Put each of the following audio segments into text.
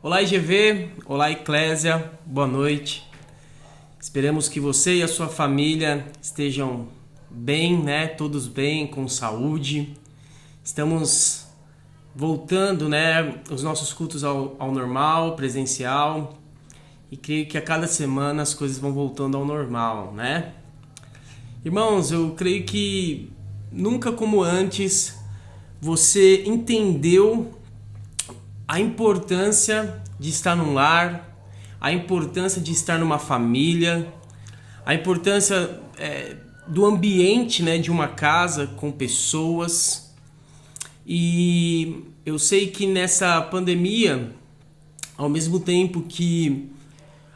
Olá IGV, olá Eclésia, boa noite. Esperamos que você e a sua família estejam bem, né? Todos bem, com saúde. Estamos voltando, né? Os nossos cultos ao normal, presencial. E creio que a cada semana as coisas vão voltando ao normal, né? Irmãos, eu creio que nunca como antes você entendeu a importância de estar num lar, a importância de estar numa família, a importância do ambiente, né, de uma casa com pessoas. E eu sei que nessa pandemia, ao mesmo tempo que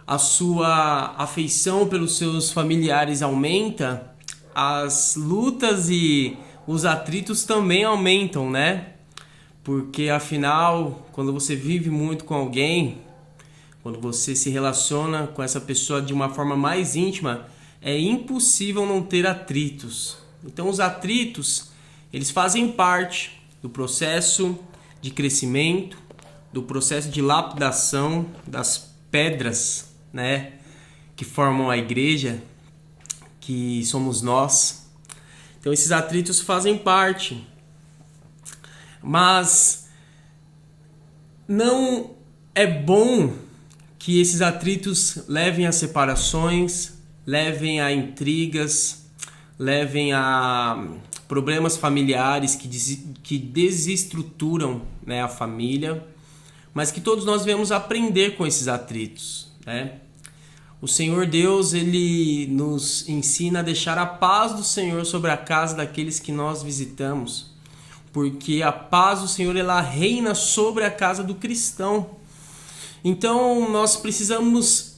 a sua afeição pelos seus familiares aumenta, as lutas e os atritos também aumentam, né? Porque afinal, quando você vive muito com alguém, quando você se relaciona com essa pessoa de uma forma mais íntima, é impossível não ter atritos. Então os atritos, eles fazem parte do processo de crescimento, do processo de lapidação das pedras, né, que formam a igreja, que somos nós. Então esses atritos fazem parte. Mas não é bom que esses atritos levem a separações, levem a intrigas, levem a problemas familiares que desestruturam, né, a família, mas que todos nós devemos aprender com esses atritos, né? O Senhor Deus, Ele nos ensina a deixar a paz do Senhor sobre a casa daqueles que nós visitamos, porque a paz do Senhor, ela reina sobre a casa do cristão. Então nós precisamos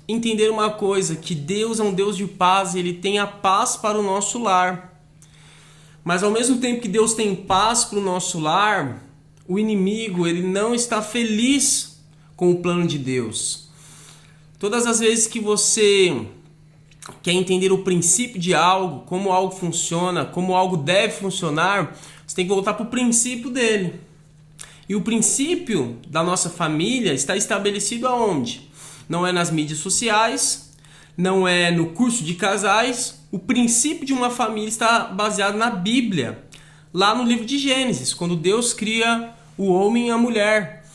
entender uma coisa, que Deus é um Deus de paz e Ele tem a paz para o nosso lar. Mas ao mesmo tempo que Deus tem paz para o nosso lar, o inimigo, ele não está feliz com o plano de Deus. Todas as vezes que você quer entender o princípio de algo, como algo funciona, como algo deve funcionar, você tem que voltar para o princípio dele. E o princípio da nossa família está estabelecido aonde? Não é nas mídias sociais, não é no curso de casais. O princípio de uma família está baseado na Bíblia, lá no livro de Gênesis, quando Deus cria o homem e a mulher.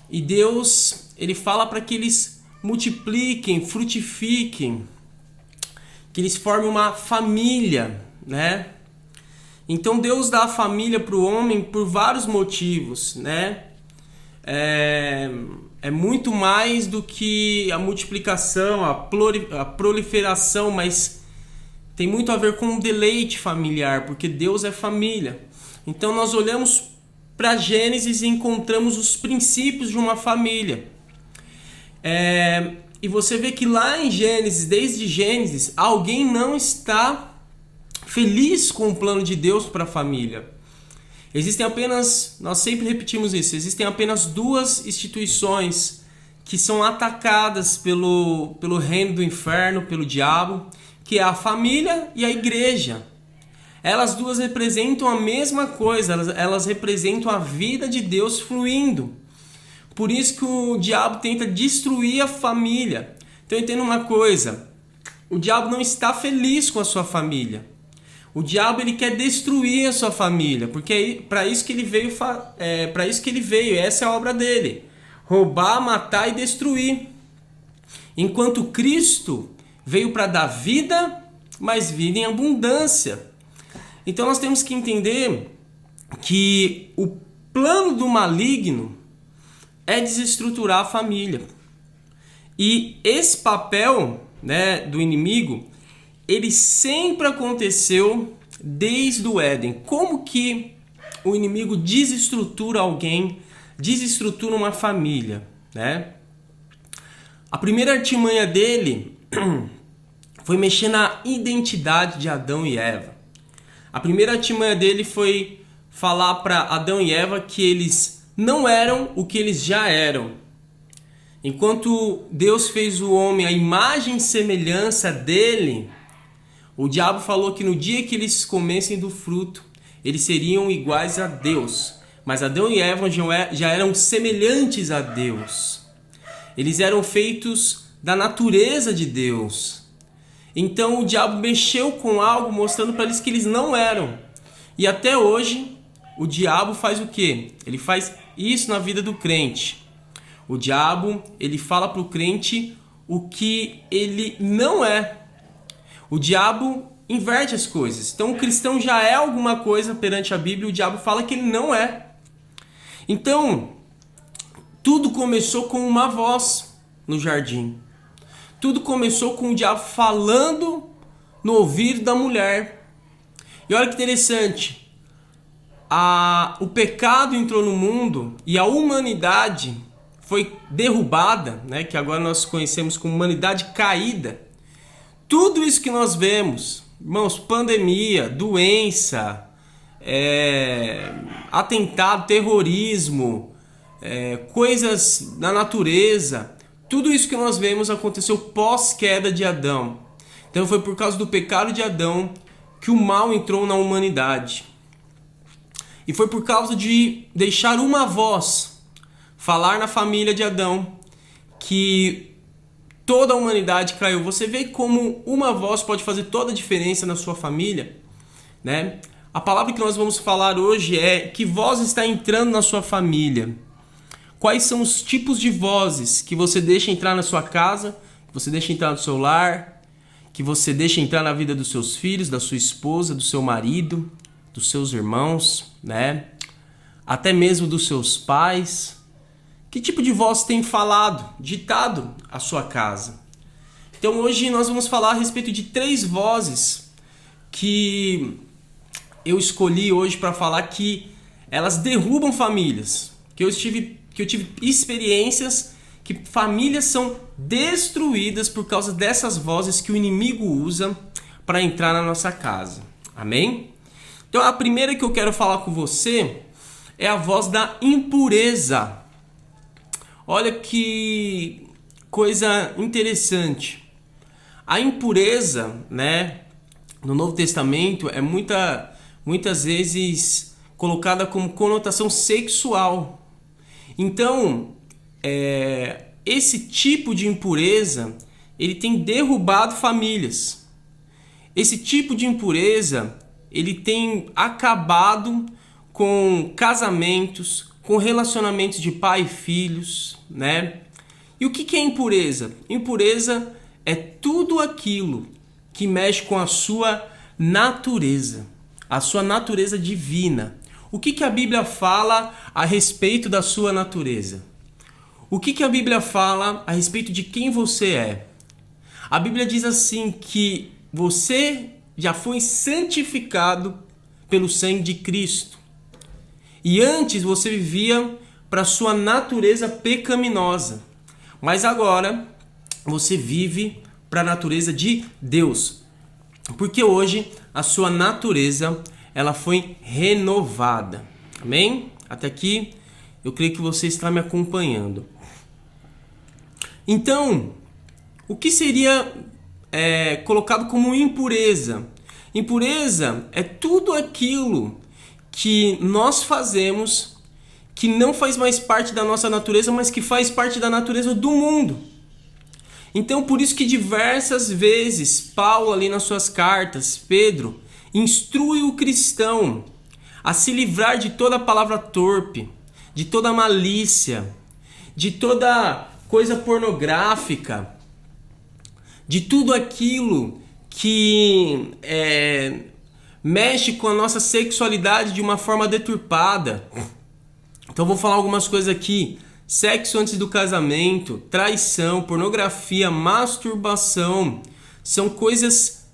E Deus, ele fala para que eles multipliquem, frutifiquem, que eles formem uma família, né? Então Deus dá a família para o homem por vários motivos, né? É muito mais do que a multiplicação, a proliferação, mas tem muito a ver com o deleite familiar, porque Deus é família. Então nós olhamos para Gênesis e encontramos os princípios de uma família. E você vê que lá em Gênesis, desde Gênesis, alguém não está feliz com o plano de Deus para a família. Existem apenas, nós sempre repetimos isso, existem apenas duas instituições que são atacadas pelo reino do inferno, pelo diabo, que é a família e a igreja. Elas duas representam a mesma coisa, elas representam a vida de Deus fluindo. Por isso que o diabo tenta destruir a família. Então entenda uma coisa, o diabo não está feliz com a sua família. O diabo, ele quer destruir a sua família, porque é para isso que ele veio, essa é a obra dele: roubar, matar e destruir. Enquanto Cristo veio para dar vida, mas vida em abundância. Então nós temos que entender que o plano do maligno é desestruturar a família. E esse papel, né, do inimigo, ele sempre aconteceu desde o Éden. Como que o inimigo desestrutura alguém, desestrutura uma família, né? A primeira artimanha dele foi mexer na identidade de Adão e Eva. A primeira artimanha dele foi falar para Adão e Eva que eles não eram o que eles já eram. Enquanto Deus fez o homem à imagem e semelhança dele, o diabo falou que no dia que eles comessem do fruto, eles seriam iguais a Deus. Mas Adão e Eva já eram semelhantes a Deus. Eles eram feitos da natureza de Deus. Então o diabo mexeu com algo mostrando para eles que eles não eram. E até hoje o diabo faz o quê? Ele faz isso na vida do crente. O diabo, ele fala para o crente o que ele não é. O diabo inverte as coisas. Então o cristão já é alguma coisa perante a Bíblia, o diabo fala que ele não é. Então, tudo começou com uma voz no jardim. Tudo começou com o diabo falando no ouvido da mulher. E olha que interessante, o pecado entrou no mundo e a humanidade foi derrubada, né, que agora nós conhecemos como humanidade caída. Tudo isso que nós vemos, irmãos, pandemia, doença, atentado, terrorismo, coisas da natureza, tudo isso que nós vemos aconteceu pós-queda de Adão. Então foi por causa do pecado de Adão que o mal entrou na humanidade. E foi por causa de deixar uma voz falar na família de Adão que toda a humanidade caiu. Você vê como uma voz pode fazer toda a diferença na sua família, né? A palavra que nós vamos falar hoje é: que voz está entrando na sua família? Quais são os tipos de vozes que você deixa entrar na sua casa, que você deixa entrar no seu lar, que você deixa entrar na vida dos seus filhos, da sua esposa, do seu marido, dos seus irmãos, né? Até mesmo dos seus pais. Que tipo de voz tem falado, ditado a sua casa? Então hoje nós vamos falar a respeito de 3 vozes que eu escolhi hoje para falar que elas derrubam famílias. Que eu tive experiências que famílias são destruídas por causa dessas vozes que o inimigo usa para entrar na nossa casa. Amém? Então a primeira que eu quero falar com você é a voz da impureza. Olha que coisa interessante. A impureza, né, no Novo Testamento é muitas vezes colocada como conotação sexual. Então, esse tipo de impureza, ele tem derrubado famílias. Esse tipo de impureza, ele tem acabado com casamentos, com relacionamentos de pai e filhos, né? E o que é impureza? Impureza é tudo aquilo que mexe com a sua natureza divina. O que a Bíblia fala a respeito da sua natureza? O que a Bíblia fala a respeito de quem você é? A Bíblia diz assim que você já foi santificado pelo sangue de Cristo. E antes você vivia para sua natureza pecaminosa, mas agora você vive para a natureza de Deus, porque hoje a sua natureza ela foi renovada. Amém? Até aqui eu creio que você está me acompanhando. Então, o que seria colocado como impureza? Impureza é tudo aquilo que nós fazemos que não faz mais parte da nossa natureza, mas que faz parte da natureza do mundo. Então, por isso que diversas vezes Paulo, ali nas suas cartas, Pedro, instrui o cristão a se livrar de toda palavra torpe, de toda malícia, de toda coisa pornográfica, de tudo aquilo que mexe com a nossa sexualidade de uma forma deturpada. Então vou falar algumas coisas aqui: sexo antes do casamento, traição, pornografia, masturbação. São coisas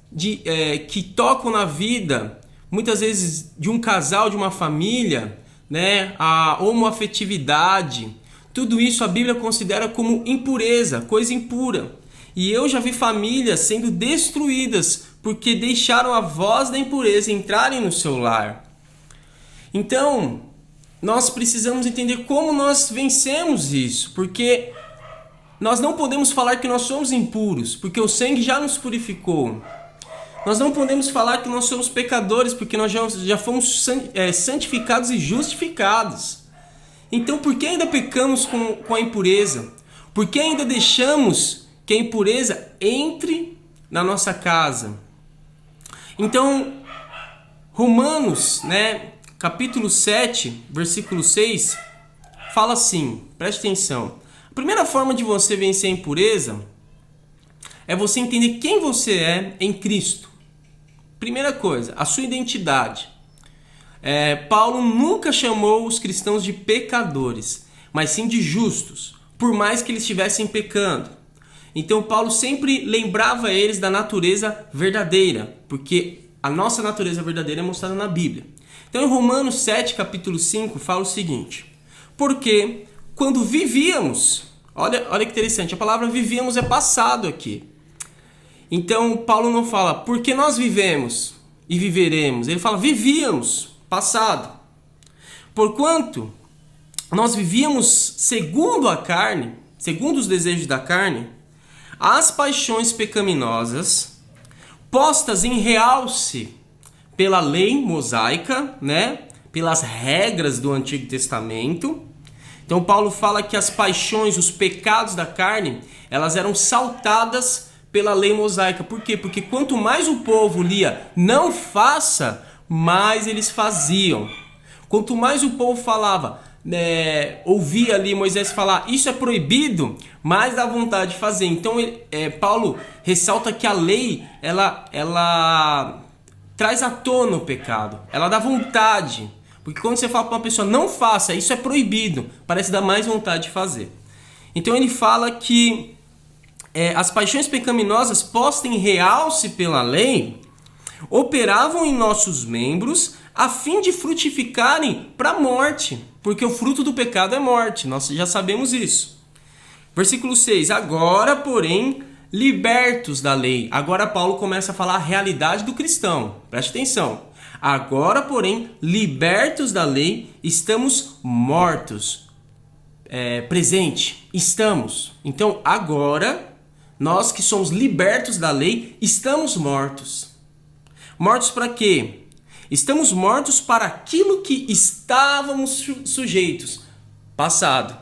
que tocam na vida, muitas vezes, de um casal, de uma família, né? A homoafetividade. Tudo isso a Bíblia considera como impureza, coisa impura. E eu já vi famílias sendo destruídas porque deixaram a voz da impureza entrarem no seu lar. Então, nós precisamos entender como nós vencemos isso, porque nós não podemos falar que nós somos impuros, porque o sangue já nos purificou. Nós não podemos falar que nós somos pecadores, porque nós já fomos santificados e justificados. Então, por que ainda pecamos com a impureza? Por que ainda deixamos que a impureza entre na nossa casa? Então, Romanos, capítulo 7, versículo 6, fala assim, preste atenção. A primeira forma de você vencer a impureza é você entender quem você é em Cristo. Primeira coisa, a sua identidade. Paulo nunca chamou os cristãos de pecadores, mas sim de justos, por mais que eles estivessem pecando. Então Paulo sempre lembrava eles da natureza verdadeira, porque a nossa natureza verdadeira é mostrada na Bíblia. Então em Romanos 7, capítulo 5, fala o seguinte: porque quando vivíamos, olha que interessante, a palavra vivíamos é passado aqui. Então Paulo não fala porque nós vivemos e viveremos, ele fala vivíamos, passado. Porquanto nós vivíamos segundo a carne, segundo os desejos da carne, as paixões pecaminosas postas em realce pela lei mosaica, pelas regras do Antigo Testamento. Então Paulo fala que as paixões, os pecados da carne, elas eram saltadas pela lei mosaica. Por quê? Porque quanto mais o povo lia não faça, mais eles faziam. Quanto mais o povo falava, ouvia ali Moisés falar isso é proibido, mais dá vontade de fazer. Então Paulo ressalta que a lei ela traz à tona o pecado, ela dá vontade. Porque quando você fala para uma pessoa não faça, isso é proibido, parece dar mais vontade de fazer. Então ele fala que as paixões pecaminosas postas em realce pela lei operavam em nossos membros a fim de frutificarem para a morte, porque o fruto do pecado é morte, nós já sabemos isso. Versículo 6, agora porém libertos da lei. Agora Paulo começa a falar a realidade do cristão, preste atenção. Agora porém libertos da lei, estamos mortos. Presente, estamos. Então agora nós que somos libertos da lei, estamos mortos. Mortos para quê? Estamos mortos para aquilo que estávamos sujeitos. Passado.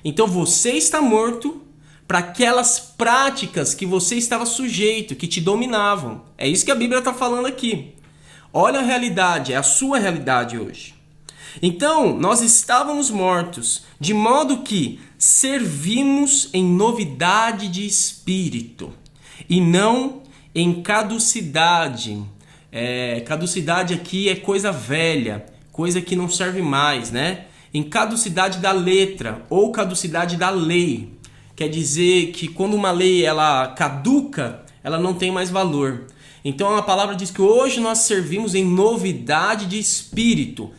Então você está morto para aquelas práticas que você estava sujeito, que te dominavam. É isso que a Bíblia está falando aqui. Olha a realidade, é a sua realidade hoje. Então, nós estávamos mortos, de modo que servimos em novidade de espírito e não em caducidade. Caducidade aqui é coisa velha, coisa que não serve mais, Em caducidade da letra ou caducidade da lei. Quer dizer que quando uma lei ela caduca, ela não tem mais valor. Então a palavra diz que hoje nós servimos em novidade de espírito.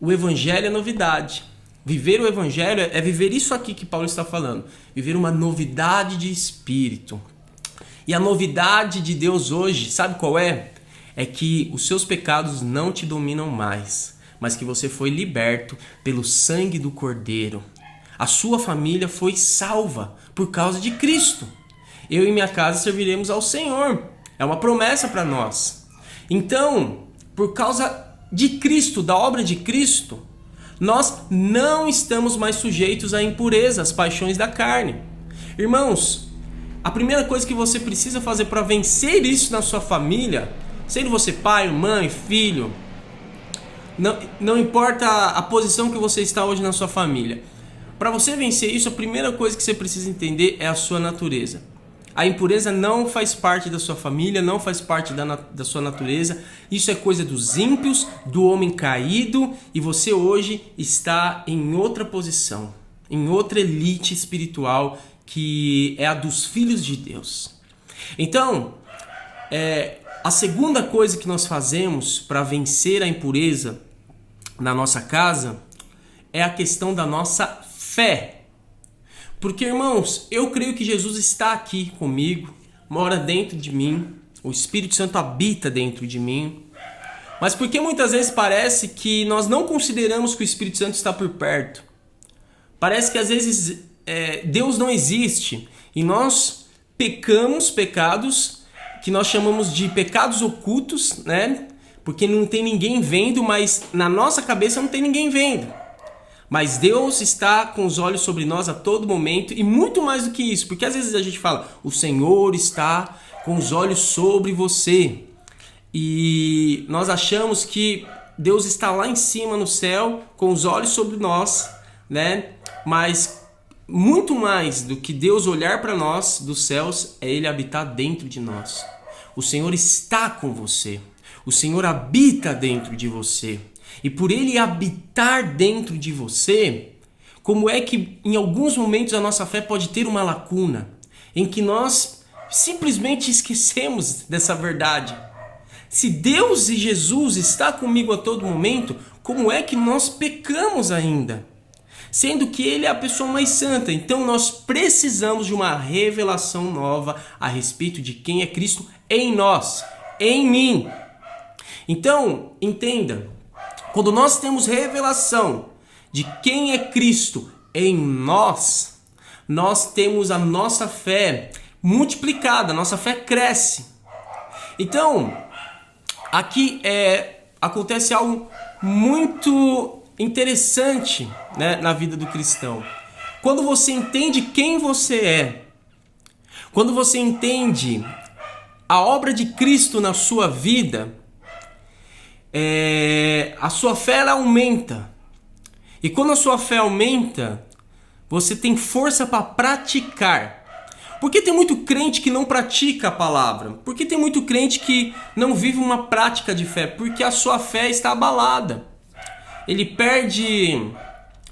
O evangelho é novidade. Viver o evangelho é viver isso aqui que Paulo está falando. Viver uma novidade de espírito. E a novidade de Deus hoje, sabe qual é? É que os seus pecados não te dominam mais, mas que você foi liberto pelo sangue do Cordeiro. A sua família foi salva por causa de Cristo. Eu e minha casa serviremos ao Senhor. É uma promessa para nós. Então, por causa de Cristo, da obra de Cristo, nós não estamos mais sujeitos à impureza, às paixões da carne. Irmãos, a primeira coisa que você precisa fazer para vencer isso na sua família, sendo você pai, mãe, filho, não importa a posição que você está hoje na sua família, para você vencer isso, a primeira coisa que você precisa entender é a sua natureza. A impureza não faz parte da sua família, não faz parte da sua natureza. Isso é coisa dos ímpios, do homem caído, e você hoje está em outra posição, em outra elite espiritual, que é a dos filhos de Deus. Então, a segunda coisa que nós fazemos para vencer a impureza na nossa casa é a questão da nossa fé. Porque, irmãos, eu creio que Jesus está aqui comigo, mora dentro de mim, o Espírito Santo habita dentro de mim. Mas porque muitas vezes parece que nós não consideramos que o Espírito Santo está por perto. Parece que às vezes Deus não existe e nós pecamos pecados que nós chamamos de pecados ocultos, né? Porque não tem ninguém vendo, mas na nossa cabeça não tem ninguém vendo. Mas Deus está com os olhos sobre nós a todo momento, e muito mais do que isso, porque às vezes a gente fala, o Senhor está com os olhos sobre você, e nós achamos que Deus está lá em cima no céu, com os olhos sobre nós, né? Mas muito mais do que Deus olhar para nós dos céus, é Ele habitar dentro de nós. O Senhor está com você, o Senhor habita dentro de você. E por Ele habitar dentro de você, como é que em alguns momentos a nossa fé pode ter uma lacuna, em que nós simplesmente esquecemos dessa verdade? Se Deus e Jesus está comigo a todo momento, como é que nós pecamos ainda? Sendo que Ele é a pessoa mais santa. Então nós precisamos de uma revelação nova a respeito de quem é Cristo em nós, em mim. Então, entenda, quando nós temos revelação de quem é Cristo em nós, nós temos a nossa fé multiplicada, a nossa fé cresce. Então, aqui acontece algo muito interessante, né, na vida do cristão. Quando você entende quem você é, quando você entende a obra de Cristo na sua vida, a sua fé ela aumenta. E quando a sua fé aumenta, você tem força para praticar. Porque tem muito crente que não pratica a palavra? Porque tem muito crente que não vive uma prática de fé? Porque a sua fé está abalada. Ele perde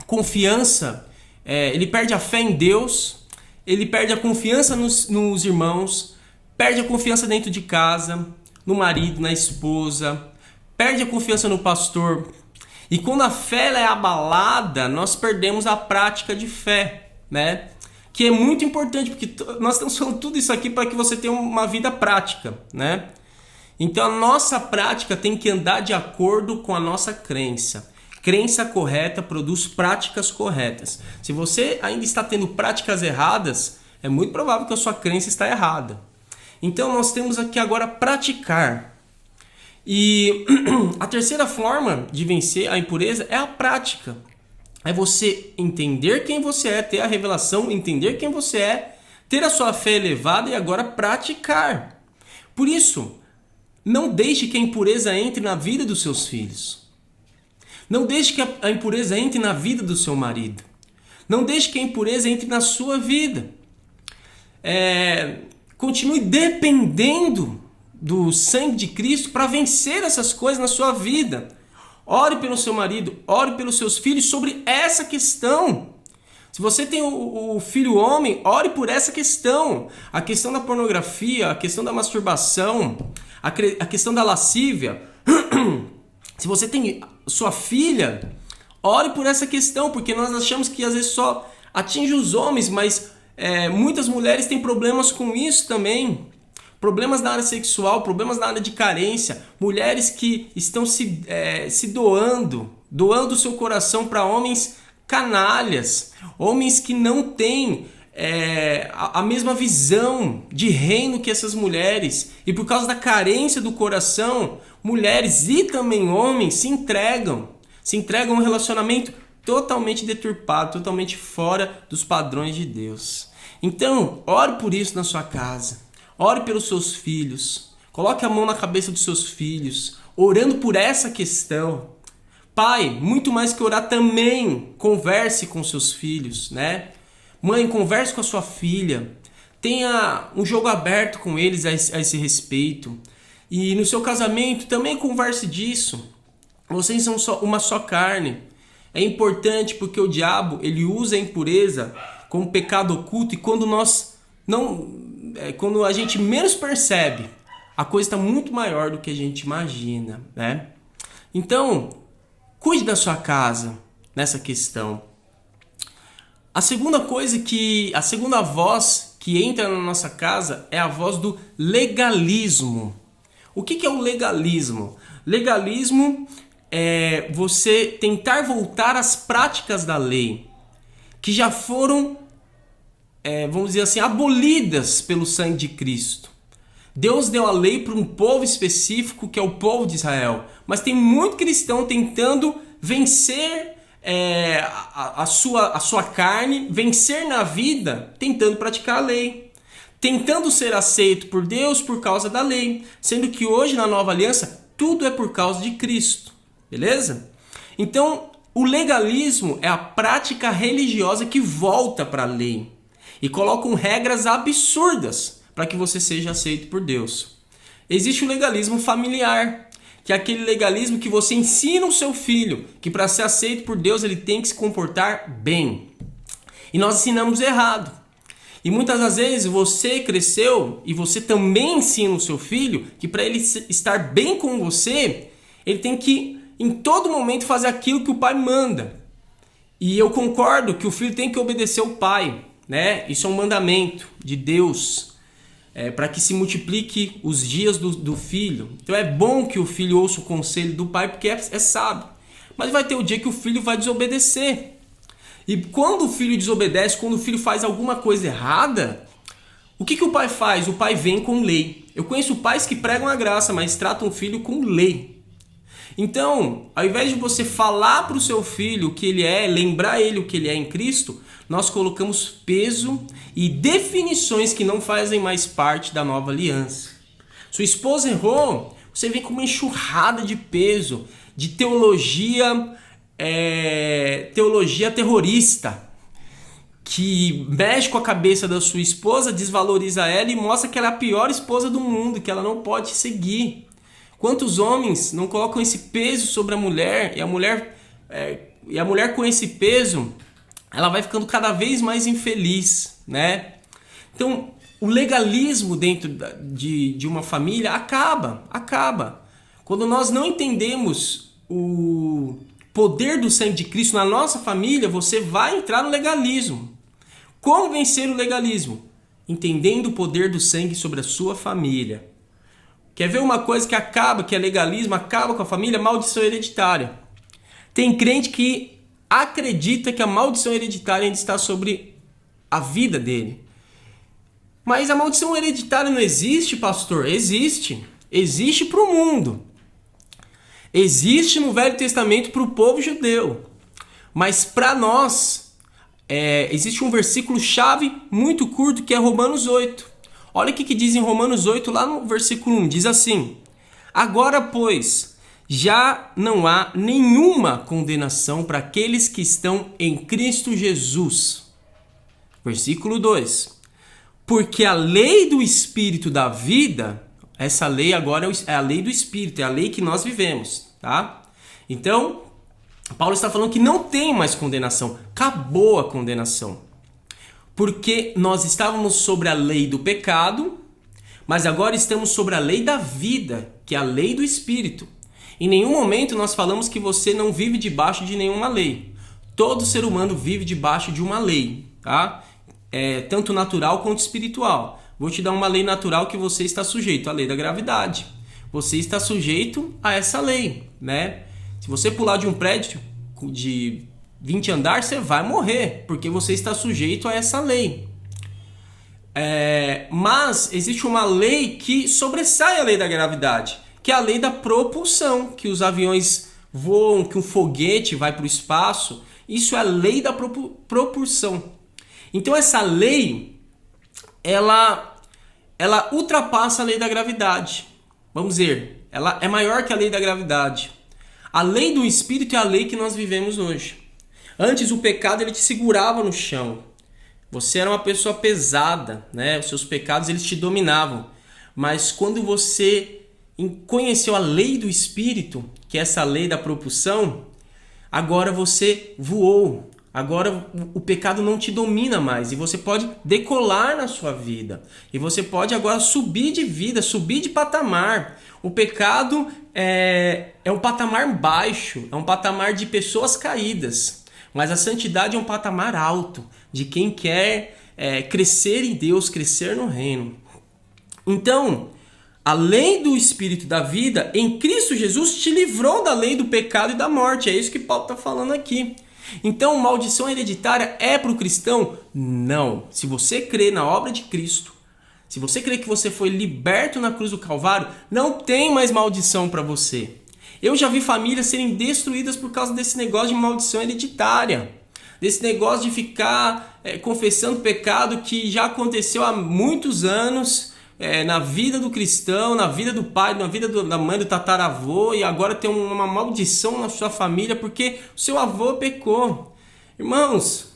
confiança, ele perde a fé em Deus, ele perde a confiança nos irmãos, perde a confiança dentro de casa, no marido, na esposa, perde a confiança no pastor. E quando a fé ela é abalada, nós perdemos a prática de fé, né? Que é muito importante, porque nós estamos falando tudo isso aqui para que você tenha uma vida prática, né? Então a nossa prática tem que andar de acordo com a nossa crença. Crença correta produz práticas corretas. Se você ainda está tendo práticas erradas, é muito provável que a sua crença está errada. Então nós temos aqui agora praticar. E a terceira forma de vencer a impureza é a prática. É você entender quem você é, ter a revelação, entender quem você é, ter a sua fé elevada e agora praticar. Por isso, não deixe que a impureza entre na vida dos seus filhos. Não deixe que a impureza entre na vida do seu marido. Não deixe que a impureza entre na sua vida. Continue dependendo do sangue de Cristo para vencer essas coisas na sua vida. Ore pelo seu marido, ore pelos seus filhos sobre essa questão. Se você tem o filho homem, ore por essa questão. A questão da pornografia, a questão da masturbação, a questão da lascívia. Se você tem sua filha, ore por essa questão, porque nós achamos que às vezes só atinge os homens, mas muitas mulheres têm problemas com isso também. Problemas na área sexual, problemas na área de carência, mulheres que estão se doando o seu coração para homens canalhas, homens que não têm a mesma visão de reino que essas mulheres, e por causa da carência do coração, mulheres e também homens se entregam a um relacionamento totalmente deturpado, totalmente fora dos padrões de Deus. Então, ore por isso na sua casa. Ore pelos seus filhos, coloque a mão na cabeça dos seus filhos, orando por essa questão. Pai, muito mais que orar também, converse com seus filhos, né? Mãe, converse com a sua filha, tenha um jogo aberto com eles a esse respeito. E no seu casamento também converse disso. Vocês são uma só carne. É importante porque o diabo ele usa a impureza como pecado oculto, e quando a gente menos percebe, a coisa está muito maior do que a gente imagina, né? Então, cuide da sua casa nessa questão. A segunda voz que entra na nossa casa é a voz do legalismo. O que é o legalismo? Legalismo é você tentar voltar às práticas da lei, que já foram vamos dizer assim, abolidas pelo sangue de Cristo. Deus deu a lei para um povo específico, que é o povo de Israel. Mas tem muito cristão tentando vencer a sua carne, vencer na vida, tentando praticar a lei. Tentando ser aceito por Deus por causa da lei. Sendo que hoje, na nova aliança, tudo é por causa de Cristo. Beleza? Então, o legalismo é a prática religiosa que volta para a lei. E colocam regras absurdas para que você seja aceito por Deus. Existe o legalismo familiar, que é aquele legalismo que você ensina o seu filho que para ser aceito por Deus ele tem que se comportar bem. E nós ensinamos errado. E muitas das vezes você cresceu e você também ensina o seu filho que para ele estar bem com você, ele tem que em todo momento fazer aquilo que o pai manda. E eu concordo que o filho tem que obedecer ao pai, né? Isso é um mandamento de Deus, para que se multiplique os dias do filho. Então é bom que o filho ouça o conselho do pai, porque é sábio. Mas vai ter o dia que o filho vai desobedecer. E quando o filho desobedece, quando o filho faz alguma coisa errada, o que o pai faz? O pai vem com lei. Eu conheço pais que pregam a graça, mas tratam o filho com lei. Então, ao invés de você falar para o seu filho o que ele é, lembrar ele o que ele é em Cristo, nós colocamos peso e definições que não fazem mais parte da nova aliança. Sua esposa errou, você vem com uma enxurrada de peso, de teologia terrorista, que mexe com a cabeça da sua esposa, desvaloriza ela e mostra que ela é a pior esposa do mundo, que ela não pode seguir. Quantos homens não colocam esse peso sobre a mulher e a mulher com esse peso, ela vai ficando cada vez mais infeliz, né? Então, o legalismo dentro de uma família acaba. Quando nós não entendemos o poder do sangue de Cristo na nossa família, você vai entrar no legalismo. Como vencer o legalismo? Entendendo o poder do sangue sobre a sua família. Quer ver uma coisa que acaba, que é legalismo, acaba com a família? Maldição hereditária. Tem crente que acredita que a maldição hereditária ainda está sobre a vida dele. Mas a maldição hereditária não existe, pastor? Existe. Existe para o mundo. Existe no Velho Testamento para o povo judeu. Mas para nós, existe um versículo-chave muito curto que é Romanos 8. Olha o que diz em Romanos 8, lá no versículo 1. Diz assim: agora, pois, já não há nenhuma condenação para aqueles que estão em Cristo Jesus. Versículo 2. Porque a lei do Espírito da vida, essa lei agora é a lei do Espírito, é a lei que nós vivemos, tá? Então, Paulo está falando que não tem mais condenação, acabou a condenação. Porque nós estávamos sobre a lei do pecado, mas agora estamos sobre a lei da vida, que é a lei do Espírito. Em nenhum momento nós falamos que você não vive debaixo de nenhuma lei. Todo ser humano vive debaixo de uma lei, tá? Tanto natural quanto espiritual. Vou te dar uma lei natural que você está sujeito, a lei da gravidade. Você está sujeito a essa lei, né? Se você pular de um prédio de 20 andares, você vai morrer, porque você está sujeito a essa lei. Mas existe uma lei que sobressai a lei da gravidade, que é a lei da propulsão, que os aviões voam, que um foguete vai para o espaço. Isso é a lei da propulsão. Então essa lei, ela ultrapassa a lei da gravidade. Vamos dizer, ela é maior que a lei da gravidade. A lei do Espírito é a lei que nós vivemos hoje. Antes o pecado ele te segurava no chão. Você era uma pessoa pesada, né? Os seus pecados eles te dominavam. Mas quando você conheceu a lei do Espírito, que é essa lei da propulsão, agora você voou. Agora o pecado não te domina mais e você pode decolar na sua vida. E você pode agora subir de vida, subir de patamar. O pecado é um patamar baixo, é um patamar de pessoas caídas. Mas a santidade é um patamar alto, de quem quer crescer em Deus, crescer no reino. Então, a lei do Espírito da vida, em Cristo Jesus, te livrou da lei do pecado e da morte. É isso que Paulo está falando aqui. Então, maldição hereditária é para o cristão? Não. Se você crê na obra de Cristo, se você crê que você foi liberto na cruz do Calvário, não tem mais maldição para você. Eu já vi famílias serem destruídas por causa desse negócio de maldição hereditária. Desse negócio de ficar confessando pecado que já aconteceu há muitos anos na vida do cristão, na vida do pai, na vida da mãe, do tataravô, e agora tem uma maldição na sua família porque o seu avô pecou. Irmãos,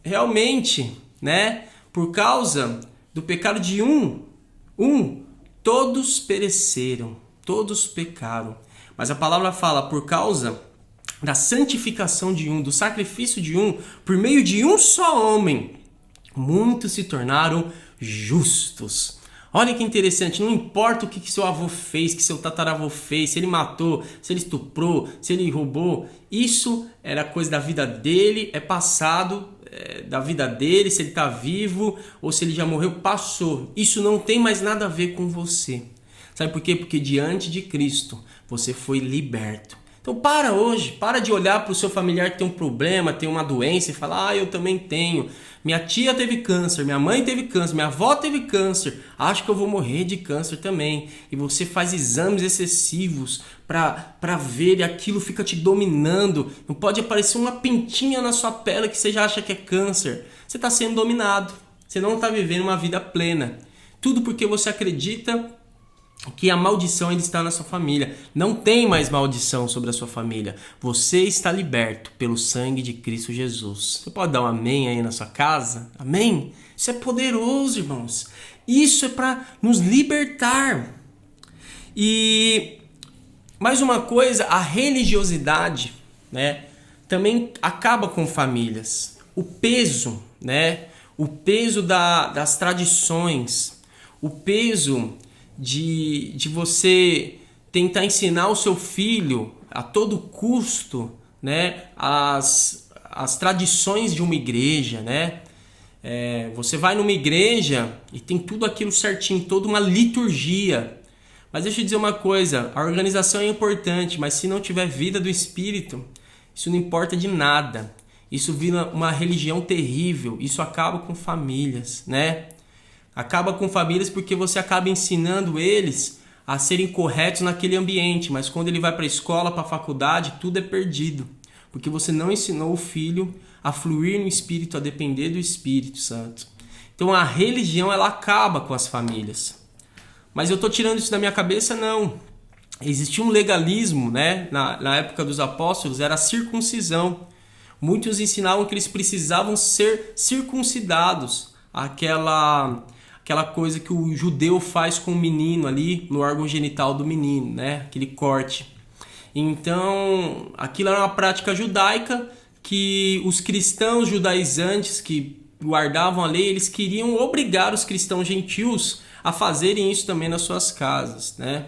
realmente, né, por causa do pecado de todos pereceram, todos pecaram. Mas a palavra fala, por causa da santificação de do sacrifício de por meio de um só homem, muitos se tornaram justos. Olha que interessante, não importa o que seu avô fez, que seu tataravô fez, se ele matou, se ele estuprou, se ele roubou, isso era coisa da vida dele, é passado da vida dele, se ele está vivo ou se ele já morreu, passou. Isso não tem mais nada a ver com você. Sabe por quê? Porque diante de Cristo você foi liberto. Então para de olhar para o seu familiar que tem um problema, tem uma doença e falar, eu também tenho. Minha tia teve câncer, minha mãe teve câncer, minha avó teve câncer, acho que eu vou morrer de câncer também. E você faz exames excessivos para ver e aquilo fica te dominando. Não pode aparecer uma pintinha na sua pele que você já acha que é câncer. Você está sendo dominado, você não está vivendo uma vida plena. Tudo porque você acredita que a maldição ainda está na sua família. Não tem mais maldição sobre a sua família. Você está liberto pelo sangue de Cristo Jesus. Você pode dar um amém aí na sua casa? Amém? Isso é poderoso, irmãos. Isso é para nos libertar. E mais uma coisa, a religiosidade, né, também acaba com famílias. O peso, né, o peso das tradições, o peso de você tentar ensinar o seu filho a todo custo, né, as tradições de uma igreja, né? Você vai numa igreja e tem tudo aquilo certinho, toda uma liturgia. Mas deixa eu dizer uma coisa, a organização é importante, mas se não tiver vida do Espírito, isso não importa de nada. Isso vira uma religião terrível, isso acaba com famílias, né? Acaba com famílias porque você acaba ensinando eles a serem corretos naquele ambiente, mas quando ele vai para a escola, para a faculdade, tudo é perdido, porque você não ensinou o filho a fluir no Espírito, a depender do Espírito Santo. Então a religião, ela acaba com as famílias. Mas eu estou tirando isso da minha cabeça? Não. Existia um legalismo, né? Na época dos apóstolos, era a circuncisão. Muitos ensinavam que eles precisavam ser circuncidados, aquela coisa que o judeu faz com o menino ali no órgão genital do menino, né? Aquele corte. Então, aquilo era uma prática judaica que os cristãos judaizantes que guardavam a lei, eles queriam obrigar os cristãos gentios a fazerem isso também nas suas casas, né?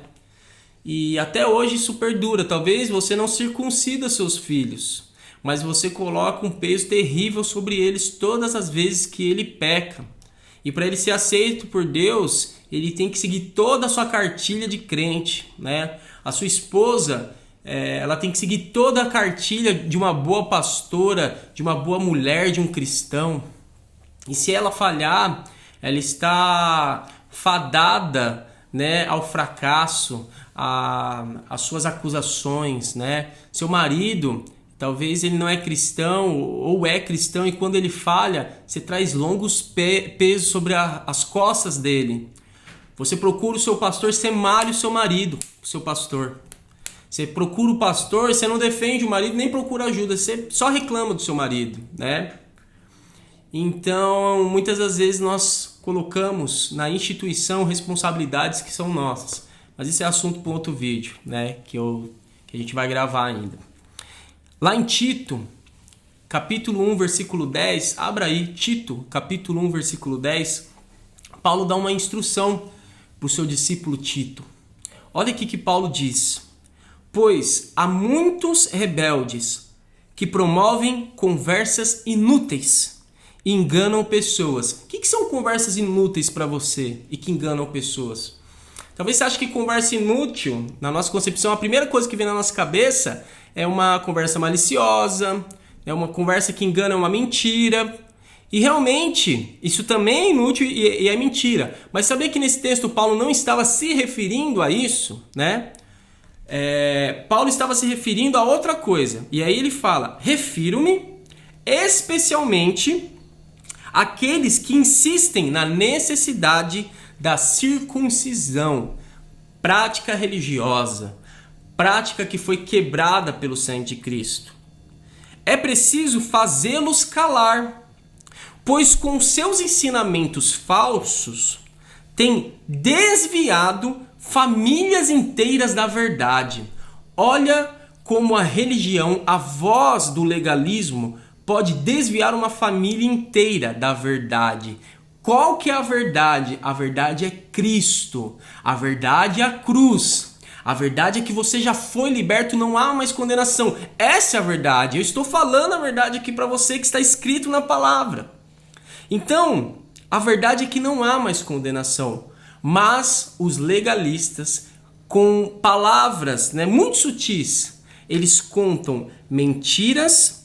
E até hoje isso perdura. Talvez você não circuncida seus filhos, mas você coloca um peso terrível sobre eles todas as vezes que ele peca. E para ele ser aceito por Deus, ele tem que seguir toda a sua cartilha de crente, né? A sua esposa, ela tem que seguir toda a cartilha de uma boa pastora, de uma boa mulher, de um cristão. E se ela falhar, ela está fadada, né, ao fracasso, às suas acusações, né? Seu marido, talvez ele não é cristão ou é cristão e quando ele falha, você traz longos pesos sobre as costas dele. Você procura o seu pastor, você malha o seu marido, o seu pastor. Você procura o pastor, você não defende o marido, nem procura ajuda, você só reclama do seu marido, né? Então, muitas das vezes nós colocamos na instituição responsabilidades que são nossas. Mas isso é assunto para outro vídeo, né? Que a gente vai gravar ainda. Lá em Tito, capítulo 1, versículo 10, abra aí, Tito, capítulo 1, versículo 10, Paulo dá uma instrução para o seu discípulo Tito. Olha aqui que Paulo diz: pois há muitos rebeldes que promovem conversas inúteis e enganam pessoas. O que são conversas inúteis para você e que enganam pessoas? Talvez você ache que conversa inútil, na nossa concepção, a primeira coisa que vem na nossa cabeça é uma conversa maliciosa, é uma conversa que engana, uma mentira. E realmente, isso também é inútil e é mentira. Mas sabia que nesse texto Paulo não estava se referindo a isso, né? Paulo estava se referindo a outra coisa. E aí ele fala: refiro-me especialmente àqueles que insistem na necessidade da circuncisão, prática religiosa, prática que foi quebrada pelo sangue de Cristo. É preciso fazê-los calar, pois com seus ensinamentos falsos tem desviado famílias inteiras da verdade. Olha como a religião, a voz do legalismo, pode desviar uma família inteira da verdade. Qual que é a verdade? A verdade é Cristo. A verdade é a cruz. A verdade é que você já foi liberto, não há mais condenação. Essa é a verdade. Eu estou falando a verdade aqui para você que está escrito na palavra. Então, a verdade é que não há mais condenação. Mas os legalistas, com palavras, muito sutis, eles contam mentiras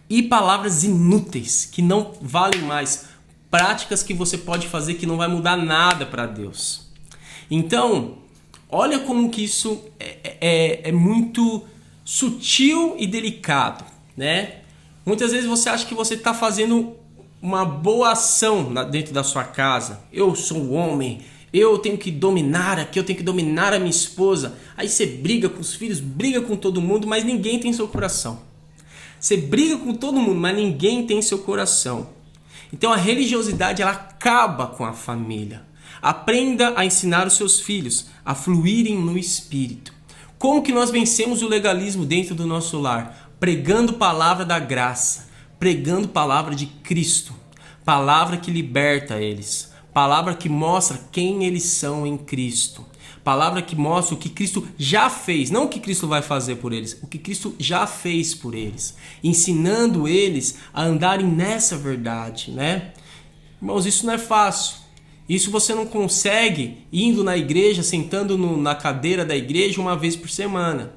e palavras inúteis, que não valem mais. Práticas que você pode fazer que não vai mudar nada para Deus. Então, olha como que isso é muito sutil e delicado, né? Muitas vezes você acha que você está fazendo uma boa ação dentro da sua casa. Eu sou um homem, eu tenho que dominar aqui, eu tenho que dominar a minha esposa. Aí você briga com os filhos, briga com todo mundo, mas ninguém tem seu coração. Você briga com todo mundo, mas ninguém tem seu coração. Então a religiosidade, ela acaba com a família. Aprenda a ensinar os seus filhos a fluírem no Espírito. Como que nós vencemos o legalismo dentro do nosso lar? Pregando palavra da graça, pregando palavra de Cristo, palavra que liberta eles, palavra que mostra quem eles são em Cristo, palavra que mostra o que Cristo já fez, não o que Cristo vai fazer por eles, o que Cristo já fez por eles, ensinando eles a andarem nessa verdade, né? Irmãos, isso não é fácil. Isso você não consegue indo na igreja, sentando na cadeira da igreja uma vez por semana.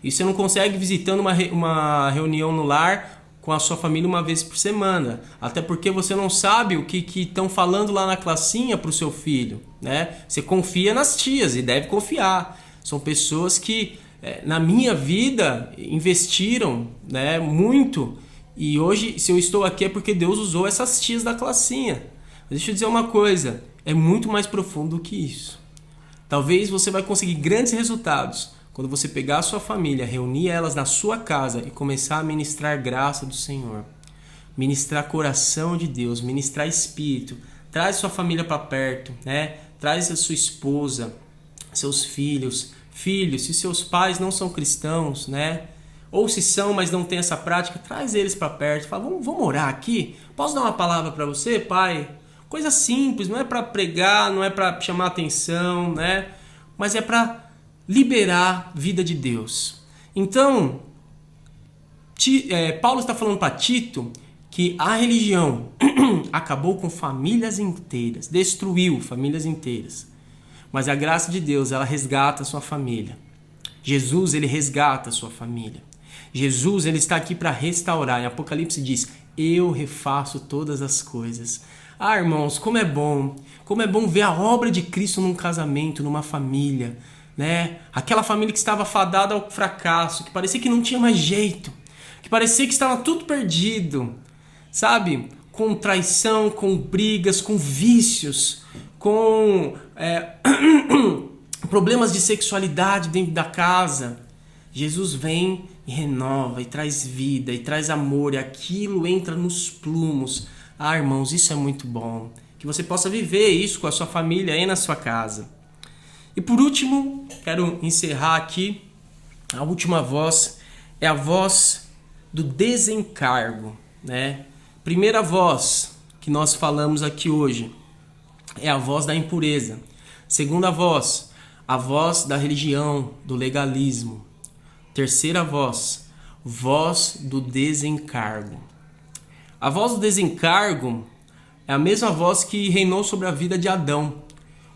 Isso você não consegue visitando uma reunião no lar com a sua família uma vez por semana. Até porque você não sabe o que estão falando lá na classinha para o seu filho, né? Você confia nas tias e deve confiar. São pessoas que na minha vida investiram, né, muito. E hoje, se eu estou aqui é porque Deus usou essas tias da classinha. Mas deixa eu dizer uma coisa, é muito mais profundo do que isso. Talvez você vai conseguir grandes resultados quando você pegar a sua família, reunir elas na sua casa e começar a ministrar graça do Senhor. Ministrar coração de Deus, ministrar espírito. Traz sua família para perto, né? Traz a sua esposa, seus filhos. Filhos, se seus pais não são cristãos, né? Ou se são, mas não tem essa prática, traz eles para perto. Fala, vamos orar aqui? Posso dar uma palavra para você, pai? Coisa simples, não é para pregar, não é para chamar atenção, né? Mas é para liberar a vida de Deus. Então, Paulo está falando para Tito que a religião acabou com famílias inteiras, destruiu famílias inteiras. Mas a graça de Deus, ela resgata a sua família. Jesus, ele resgata a sua família. Jesus, ele está aqui para restaurar. Em Apocalipse diz, eu refaço todas as coisas. Ah, irmãos, como é bom ver a obra de Cristo num casamento, numa família, né? Aquela família que estava fadada ao fracasso, que parecia que não tinha mais jeito, que parecia que estava tudo perdido, sabe? Com traição, com brigas, com vícios, com problemas de sexualidade dentro da casa. Jesus vem e renova, e traz vida, e traz amor, e aquilo entra nos plumos. Ah, irmãos, isso é muito bom. Que você possa viver isso com a sua família aí na sua casa. E por último, quero encerrar aqui. A última voz é a voz do desencargo, né? Primeira voz que nós falamos aqui hoje é a voz da impureza. Segunda voz, a voz da religião, do legalismo. Terceira voz, voz do desencargo. A voz do desencargo é a mesma voz que reinou sobre a vida de Adão.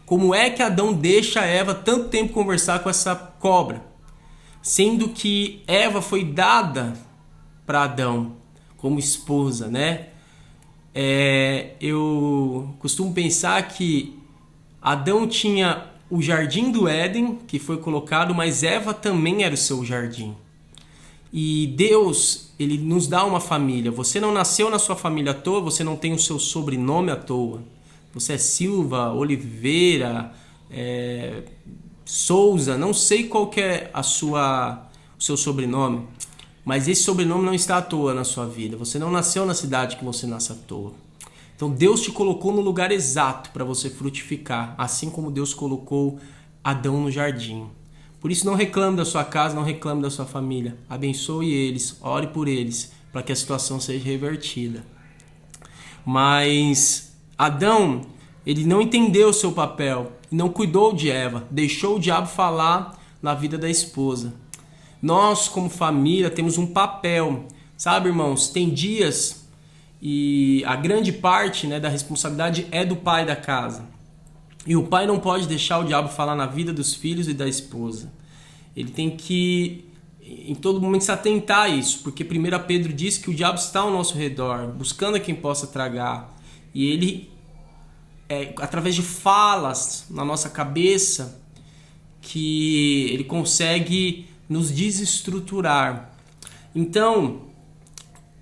Como é que Adão deixa Eva tanto tempo conversar com essa cobra? Sendo que Eva foi dada para Adão como esposa, né? Eu costumo pensar que Adão tinha o jardim do Éden, que foi colocado, mas Eva também era o seu jardim. E Deus, ele nos dá uma família. Você não nasceu na sua família à toa, você não tem o seu sobrenome à toa. Você é Silva, Oliveira, Souza, não sei qual que é o seu sobrenome, mas esse sobrenome não está à toa na sua vida. Você não nasceu na cidade que você nasce à toa. Então Deus te colocou no lugar exato para você frutificar, assim como Deus colocou Adão no jardim. Por isso não reclame da sua casa, não reclame da sua família. Abençoe eles, ore por eles, para que a situação seja revertida. Mas Adão, ele não entendeu o seu papel, não cuidou de Eva, deixou o diabo falar na vida da esposa. Nós, como família, temos um papel. Sabe, irmãos, tem dias e a grande parte, da responsabilidade é do pai da casa. E o pai não pode deixar o diabo falar na vida dos filhos e da esposa. Ele tem que, em todo momento, se atentar a isso. Porque 1 Pedro diz que o diabo está ao nosso redor, buscando a quem possa tragar. E ele, através de falas na nossa cabeça, que ele consegue nos desestruturar. Então,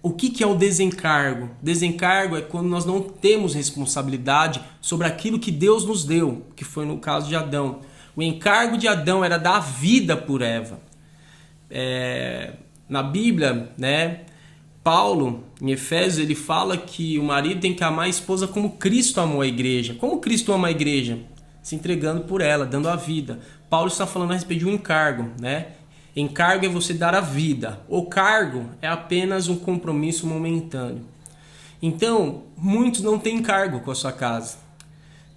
o que é o desencargo? Desencargo é quando nós não temos responsabilidade sobre aquilo que Deus nos deu, que foi no caso de Adão. O encargo de Adão era dar vida por Eva. Na Bíblia, Paulo, em Efésios, ele fala que o marido tem que amar a esposa como Cristo amou a igreja. Como Cristo ama a igreja? Se entregando por ela, dando a vida. Paulo está falando a respeito de um encargo, Encargo é você dar a vida. O cargo é apenas um compromisso momentâneo. Então, muitos não têm cargo com a sua casa.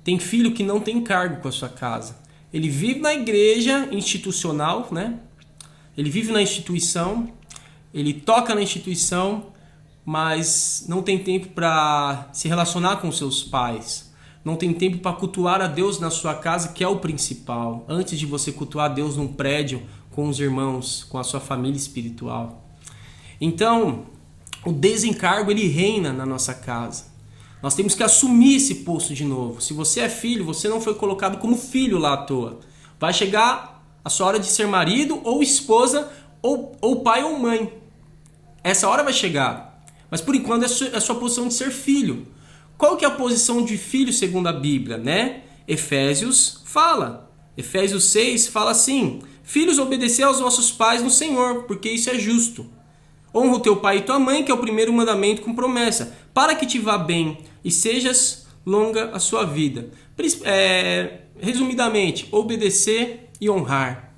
Tem filho que não tem cargo com a sua casa. Ele vive na igreja institucional, Ele vive na instituição, ele toca na instituição, mas não tem tempo para se relacionar com seus pais. Não tem tempo para cultuar a Deus na sua casa, que é o principal. Antes de você cultuar a Deus num prédio, com os irmãos, com a sua família espiritual. Então, o desencargo, ele reina na nossa casa. Nós temos que assumir esse posto de novo. Se você é filho, você não foi colocado como filho lá à toa. Vai chegar a sua hora de ser marido ou esposa, ou pai ou mãe. Essa hora vai chegar. Mas por enquanto é a sua posição de ser filho. Qual que é a posição de filho segundo a Bíblia, Efésios fala. Efésios 6 fala assim: filhos, obedecei aos vossos pais no Senhor, porque isso é justo. Honra o teu pai e tua mãe, que é o primeiro mandamento com promessa, para que te vá bem e sejas longa a sua vida. Resumidamente, obedecer e honrar.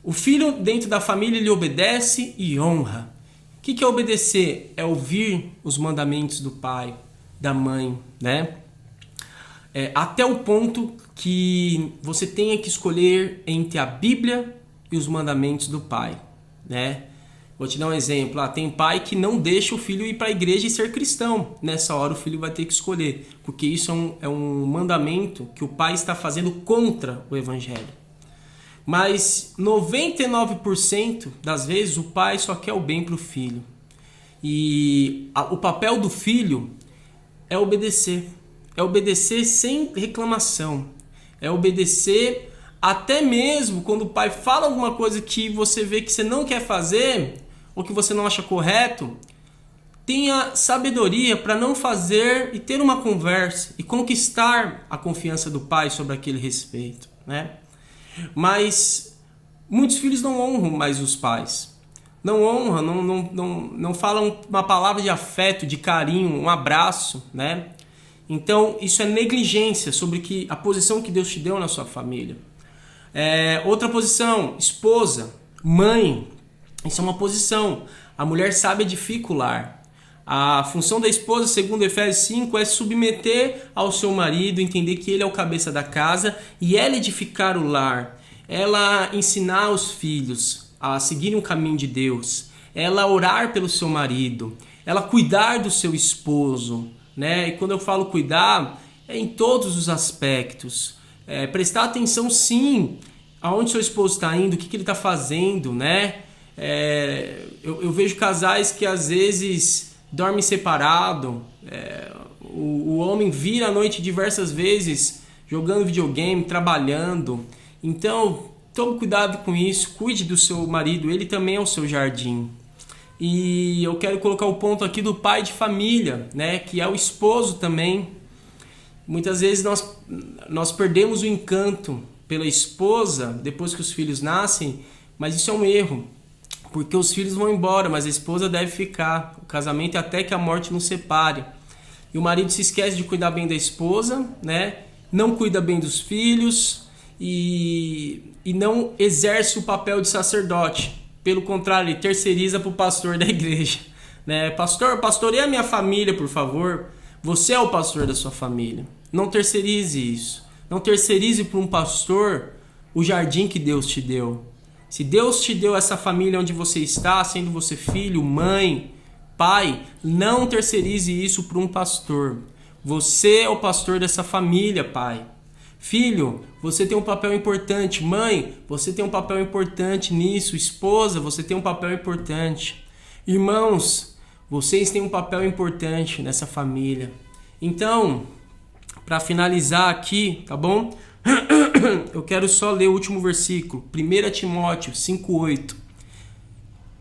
O filho dentro da família, ele obedece e honra. O que é obedecer? É ouvir os mandamentos do pai, da mãe, até o ponto que você tenha que escolher entre a Bíblia e os mandamentos do pai, Vou te dar um exemplo. Tem pai que não deixa o filho ir para a igreja e ser cristão. Nessa hora o filho vai ter que escolher, porque isso é um mandamento que o pai está fazendo contra o evangelho. Mas 99% das vezes o pai só quer o bem para o filho. E o papel do filho é obedecer. É obedecer sem reclamação. É obedecer até mesmo quando o pai fala alguma coisa que você vê que você não quer fazer ou que você não acha correto. Tenha sabedoria para não fazer e ter uma conversa e conquistar a confiança do pai sobre aquele respeito, Mas muitos filhos não honram mais os pais. Não honram, não falam uma palavra de afeto, de carinho, um abraço, Então, isso é negligência sobre a posição que Deus te deu na sua família. Outra posição, esposa, mãe. Isso é uma posição. A mulher sabe edificar o lar. A função da esposa, segundo Efésios 5, é submeter ao seu marido, entender que ele é o cabeça da casa e ela edificar o lar. Ela ensinar os filhos a seguirem o caminho de Deus. Ela orar pelo seu marido. Ela cuidar do seu esposo. E quando eu falo cuidar, é em todos os aspectos. Prestar atenção, sim, aonde seu esposo está indo, o que ele está fazendo, Eu vejo casais que às vezes dorme separado, o homem vira à noite diversas vezes jogando videogame, trabalhando. Então, tome cuidado com isso, cuide do seu marido, ele também é o seu jardim. E eu quero colocar o ponto aqui do pai de família, né, que é o esposo também. Muitas vezes nós perdemos o encanto pela esposa depois que os filhos nascem, mas isso é um erro, porque os filhos vão embora, mas a esposa deve ficar. O casamento é até que a morte nos separe. E o marido se esquece de cuidar bem da esposa, né? Não cuida bem dos filhos e não exerce o papel de sacerdote. Pelo contrário, ele terceiriza para o pastor da igreja, né? Pastor, pastoreia a minha família, por favor. Você é o pastor da sua família. Não terceirize isso. Não terceirize para um pastor o jardim que Deus te deu. Se Deus te deu essa família onde você está, sendo você filho, mãe, pai, não terceirize isso para um pastor. Você é o pastor dessa família, pai. Filho, você tem um papel importante. Mãe, você tem um papel importante nisso. Esposa, você tem um papel importante. Irmãos, vocês têm um papel importante nessa família. Então, para finalizar aqui, tá bom? Eu quero só ler o último versículo, 1 Timóteo 5,8.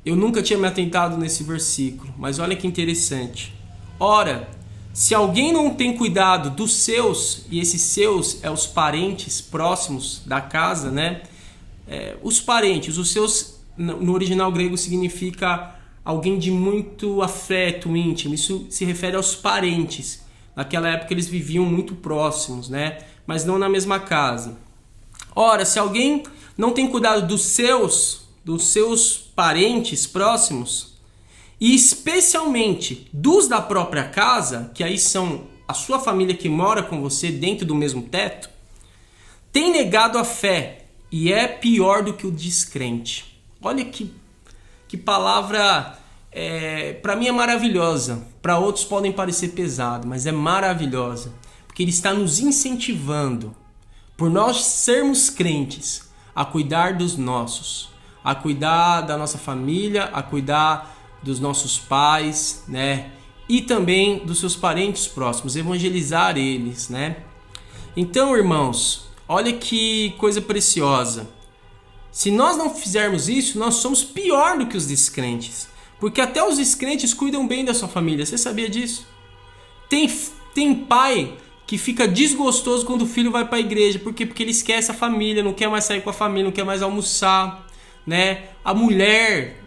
Eu nunca tinha me atentado nesse versículo, mas olha que interessante. Ora, se alguém não tem cuidado dos seus, e esses seus é os parentes próximos da casa, né? Os parentes, os seus, no original grego significa alguém de muito afeto íntimo. Isso se refere aos parentes. Naquela época eles viviam muito próximos, né? Mas não na mesma casa. Ora, se alguém não tem cuidado dos seus parentes próximos, e especialmente dos da própria casa, que aí são a sua família que mora com você dentro do mesmo teto, tem negado a fé e é pior do que o descrente. Olha que palavra, para mim é maravilhosa. Para outros podem parecer pesado, mas é maravilhosa. Porque ele está nos incentivando, por nós sermos crentes, a cuidar dos nossos, a cuidar da nossa família, a cuidar dos nossos pais, né? E também dos seus parentes próximos, evangelizar eles, né? Então, irmãos, olha que coisa preciosa. Se nós não fizermos isso, nós somos pior do que os descrentes. Porque até os descrentes cuidam bem da sua família. Você sabia disso? Tem pai que fica desgostoso quando o filho vai para a igreja. Por quê? Porque ele esquece a família, não quer mais sair com a família, não quer mais almoçar, né? A mulher,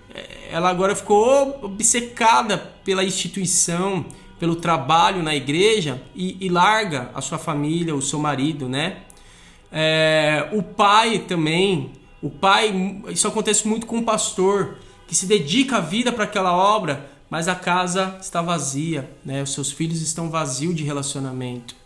ela agora ficou obcecada pela instituição, pelo trabalho na igreja e larga a sua família, o seu marido, né? O pai também. O pai, isso acontece muito com o pastor, que se dedica a vida para aquela obra, mas a casa está vazia, né? Os seus filhos estão vazios de relacionamento.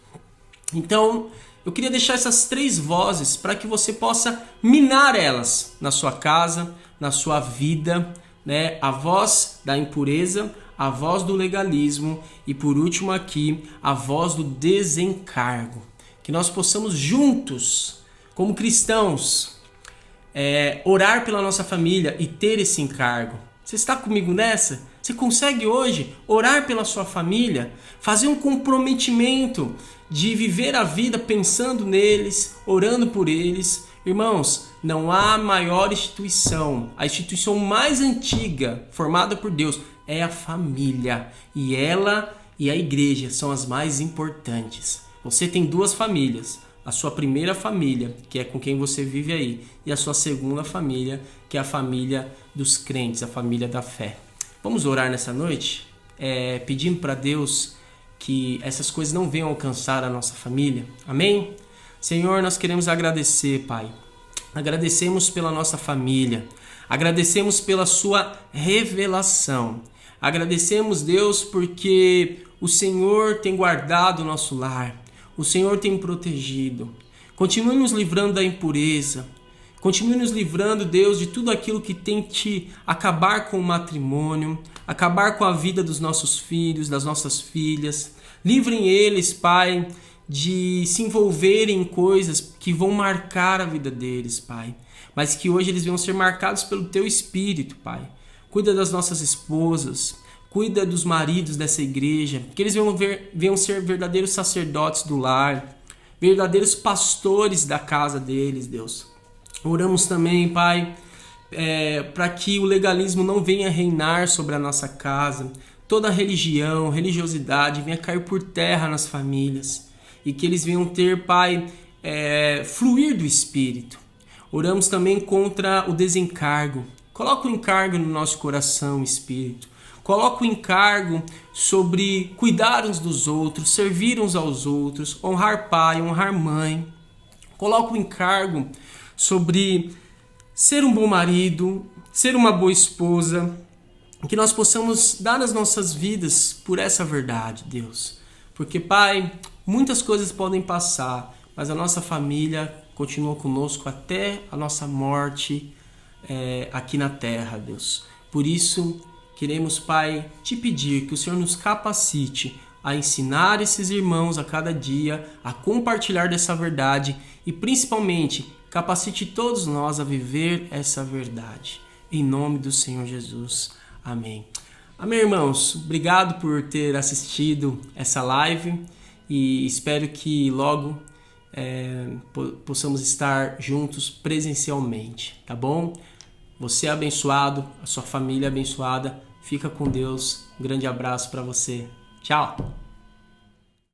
Então, eu queria deixar essas 3 vozes para que você possa minar elas na sua casa, na sua vida, né? A voz da impureza, a voz do legalismo e, por último aqui, a voz do desencargo. Que nós possamos juntos, como cristãos, orar pela nossa família e ter esse encargo. Você está comigo nessa? Você consegue hoje orar pela sua família? Fazer um comprometimento de viver a vida pensando neles, orando por eles? Irmãos, não há maior instituição. A instituição mais antiga formada por Deus é a família. E ela e a igreja são as mais importantes. Você tem 2 famílias. A sua primeira família, que é com quem você vive aí, e a sua segunda família, que é a família dos crentes, a família da fé. Vamos orar nessa noite, pedindo para Deus que essas coisas não venham alcançar a nossa família. Amém? Senhor, nós queremos agradecer, Pai. Agradecemos pela nossa família. Agradecemos pela sua revelação. Agradecemos, Deus, porque o Senhor tem guardado o nosso lar. O Senhor tem protegido. Continue nos livrando da impureza. Continue nos livrando, Deus, de tudo aquilo que tente acabar com o matrimônio, acabar com a vida dos nossos filhos, das nossas filhas. Livrem eles, Pai, de se envolverem em coisas que vão marcar a vida deles, Pai. Mas que hoje eles venham ser marcados pelo Teu Espírito, Pai. Cuida das nossas esposas. Cuida dos maridos dessa igreja, que eles venham ser verdadeiros sacerdotes do lar, verdadeiros pastores da casa deles, Deus. Oramos também, Pai, para que o legalismo não venha reinar sobre a nossa casa, toda religião, religiosidade venha cair por terra nas famílias e que eles venham ter, Pai, fluir do Espírito. Oramos também contra o desencargo. Coloca o encargo no nosso coração, Espírito. Coloca o encargo sobre cuidar uns dos outros, servir uns aos outros, honrar pai, honrar mãe. Coloca o encargo sobre ser um bom marido, ser uma boa esposa, que nós possamos dar as nossas vidas por essa verdade, Deus. Porque, Pai, muitas coisas podem passar, mas a nossa família continua conosco até a nossa morte aqui na terra, Deus. Por isso, queremos, Pai, te pedir que o Senhor nos capacite a ensinar esses irmãos a cada dia, a compartilhar dessa verdade e, principalmente, capacite todos nós a viver essa verdade. Em nome do Senhor Jesus. Amém. Amém, irmãos. Obrigado por ter assistido essa live e espero que logo possamos estar juntos presencialmente, tá bom? Você é abençoado, a sua família é abençoada. Fica com Deus. Um grande abraço para você. Tchau!